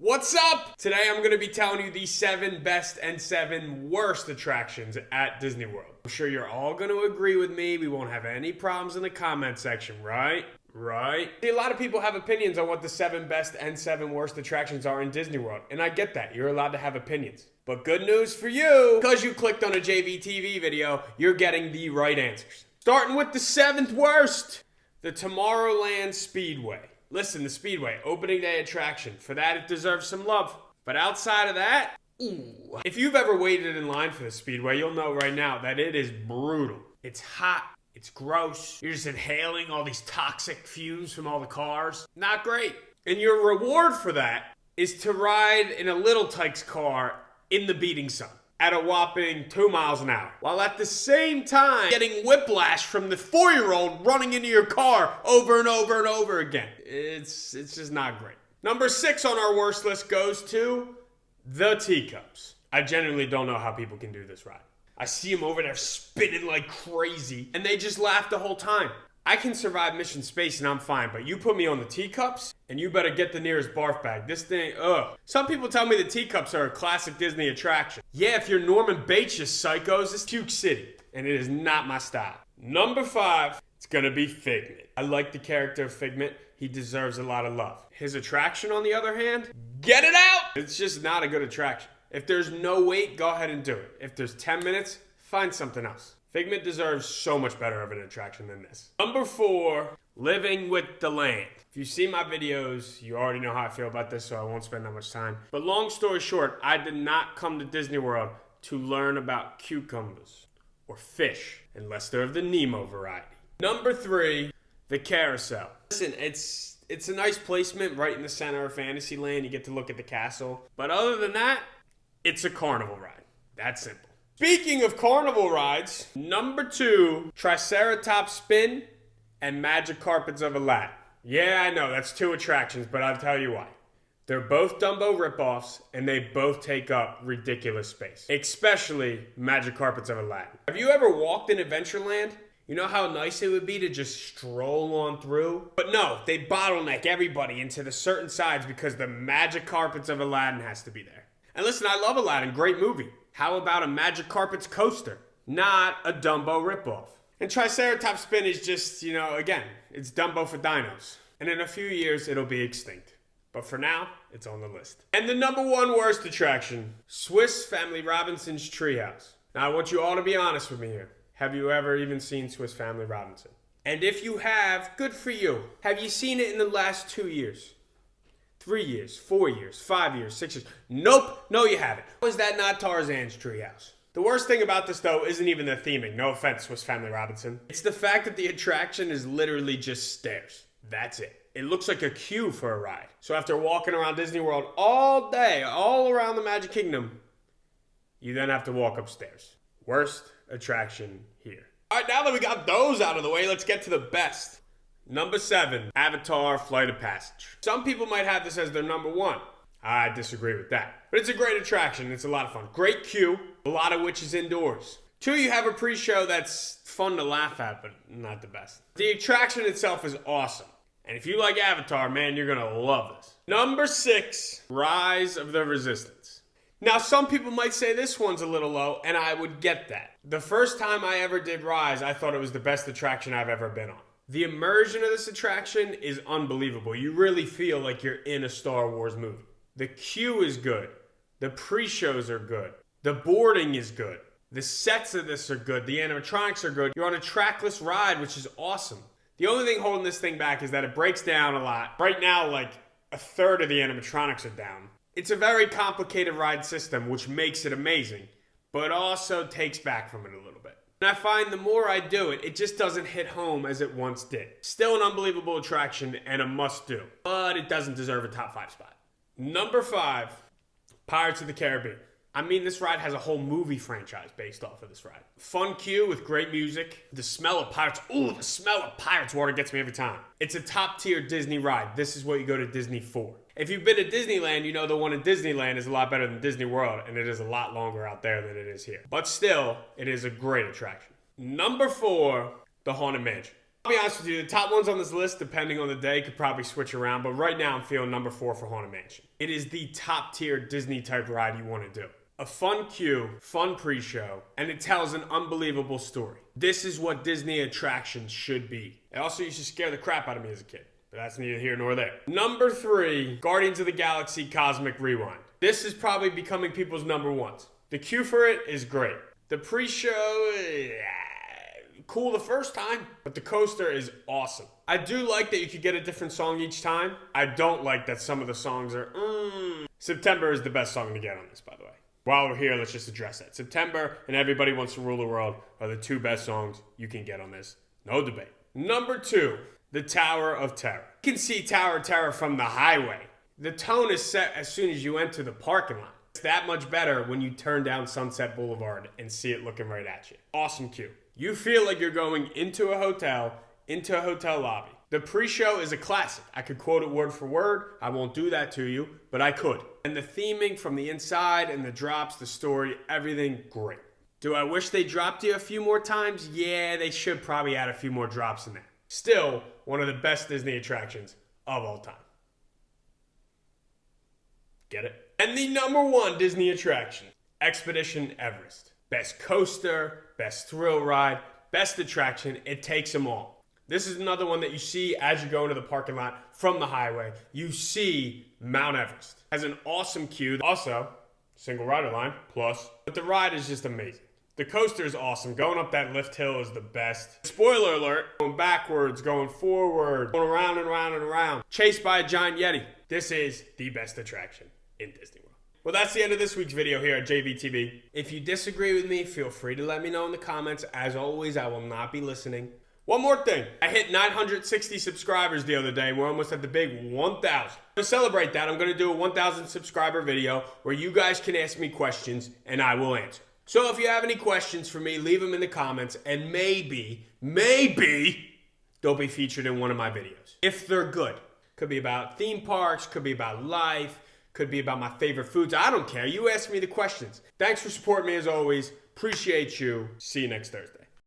What's up? Today I'm going to be telling you the 7 best and 7 worst attractions at Disney World. I'm sure you're all going to agree with me. We won't have any problems in the comment section, right? Right? See, a lot of people have opinions on what the 7 best and 7 worst attractions are in Disney World. And I get that. You're allowed to have opinions. But good news for you, because you clicked on a JVTV video, you're getting the right answers. Starting with the 7th worst, the Tomorrowland Speedway. Listen, the Speedway, opening day attraction. For that, it deserves some love. But outside of that, ooh. If you've ever waited in line for the Speedway, you'll know right now that it is brutal. It's hot. It's gross. You're just inhaling all these toxic fumes from all the cars. Not great. And your reward for that is to ride in a Little Tykes car in the beating sun at a whopping 2 miles an hour, while at the same time getting whiplash from the 4-year-old running into your car over and over and over again. It's just not great. Number 6 on our worst list goes to the teacups. I genuinely don't know how people can do this ride. I see them over there spinning like crazy, and they just laugh the whole time. I can survive Mission Space and I'm fine, but you put me on the teacups, and you better get the nearest barf bag. This thing, ugh. Some people tell me the teacups are a classic Disney attraction. Yeah, if you're Norman Bates, you psychos, it's Puke City, and it is not my style. Number 5, it's gonna be Figment. I like the character of Figment. He deserves a lot of love. His attraction, on the other hand, get it out! It's just not a good attraction. If there's no wait, go ahead and do it. If there's 10 minutes, find something else. Figment deserves so much better of an attraction than this. Number 4, Living with the Land. If you see my videos, you already know how I feel about this, so I won't spend that much time. But long story short, I did not come to Disney World to learn about cucumbers or fish, unless they're of the Nemo variety. Number 3, the carousel. Listen, it's a nice placement right in the center of Fantasyland. You get to look at the castle. But other than that, it's a carnival ride. That's simple. Speaking of carnival rides, number 2, Triceratop Spin and Magic Carpets of Aladdin. Yeah, I know, that's 2 attractions, but I'll tell you why. They're both Dumbo ripoffs, and they both take up ridiculous space. Especially Magic Carpets of Aladdin. Have you ever walked in Adventureland? You know how nice it would be to just stroll on through? But no, they bottleneck everybody into the certain sides because the Magic Carpets of Aladdin has to be there. And listen, I love Aladdin, great movie. How about a Magic Carpets coaster? Not a Dumbo ripoff. And Triceratop Spin is just, again, it's Dumbo for dinos. And in a few years, it'll be extinct. But for now, it's on the list. And the number 1 worst attraction, Swiss Family Robinson's Treehouse. Now, I want you all to be honest with me here. Have you ever even seen Swiss Family Robinson? And if you have, good for you. Have you seen it in the last 2 years? 3 years, 4 years, 5 years, 6 years. Nope, no you haven't. How is that not Tarzan's Treehouse? The worst thing about this though isn't even the theming. No offense, Swiss Family Robinson. It's the fact that the attraction is literally just stairs. That's it. It looks like a queue for a ride. So after walking around Disney World all day, all around the Magic Kingdom, you then have to walk upstairs. Worst attraction here. All right, now that we got those out of the way, let's get to the best. Number 7, Avatar Flight of Passage. Some people might have this as their number 1. I disagree with that. But it's a great attraction. It's a lot of fun. Great queue, a lot of which is indoors. 2, you have a pre-show that's fun to laugh at, but not the best. The attraction itself is awesome. And if you like Avatar, man, you're going to love this. Number 6, Rise of the Resistance. Now, some people might say this one's a little low, and I would get that. The first time I ever did Rise, I thought it was the best attraction I've ever been on. The immersion of this attraction is unbelievable. You really feel like you're in a Star Wars movie. The queue is good. The pre-shows are good. The boarding is good. The sets of this are good. The animatronics are good. You're on a trackless ride, which is awesome. The only thing holding this thing back is that it breaks down a lot. Right now, like a third of the animatronics are down. It's a very complicated ride system, which makes it amazing, but also takes back from it a little bit. And I find the more I do it, it just doesn't hit home as it once did. Still an unbelievable attraction and a must-do, but it doesn't deserve a top 5 spot. Number 5, Pirates of the Caribbean. I mean, this ride has a whole movie franchise based off of this ride. Fun queue with great music. The smell of pirates. Ooh, the smell of pirates water gets me every time. It's a top-tier Disney ride. This is what you go to Disney for. If you've been to Disneyland, you know the one in Disneyland is a lot better than Disney World, and it is a lot longer out there than it is here. But still, it is a great attraction. Number 4, the Haunted Mansion. I'll be honest with you, the top ones on this list, depending on the day, could probably switch around, but right now I'm feeling number 4 for Haunted Mansion. It is the top tier Disney type ride you want to do. A fun queue, fun pre-show, and it tells an unbelievable story. This is what Disney attractions should be. It also used to scare the crap out of me as a kid, but that's neither here nor there. Number 3, Guardians of the Galaxy Cosmic Rewind. This is probably becoming people's number ones. The queue for it is great. The pre-show, cool the first time, but the coaster is awesome. I do like that you could get a different song each time. I don't like that some of the songs are, September is the best song to get on this, by the way. While we're here, let's just address that. September and Everybody Wants to Rule the World are the 2 best songs you can get on this. No debate. Number 2, the Tower of Terror. You can see Tower of Terror from the highway. The tone is set as soon as you enter the parking lot. It's that much better when you turn down Sunset Boulevard and see it looking right at you. Awesome queue. You feel like you're going into a hotel lobby. The pre-show is a classic. I could quote it word for word. I won't do that to you, but I could. And the theming from the inside and the drops, the story, everything great. Do I wish they dropped you a few more times? Yeah, they should probably add a few more drops in there. Still, one of the best Disney attractions of all time. Get it? And the number 1 Disney attraction, Expedition Everest. Best coaster, best thrill ride, best attraction. It takes them all. This is another one that you see as you go into the parking lot from the highway. You see Mount Everest. Has an awesome queue. Also, single rider line, plus. But the ride is just amazing. The coaster is awesome. Going up that lift hill is the best. Spoiler alert, going backwards, going forward, going around and around and around. Chased by a giant Yeti. This is the best attraction in Disney World. Well, that's the end of this week's video here at JVTV. If you disagree with me, feel free to let me know in the comments. As always, I will not be listening. One more thing. I hit 960 subscribers the other day. We're almost at the big 1,000. To celebrate that, I'm going to do a 1,000 subscriber video where you guys can ask me questions and I will answer. So if you have any questions for me, leave them in the comments and maybe they'll be featured in one of my videos. If they're good. Could be about theme parks, could be about life, could be about my favorite foods. I don't care. You ask me the questions. Thanks for supporting me as always. Appreciate you. See you next Thursday.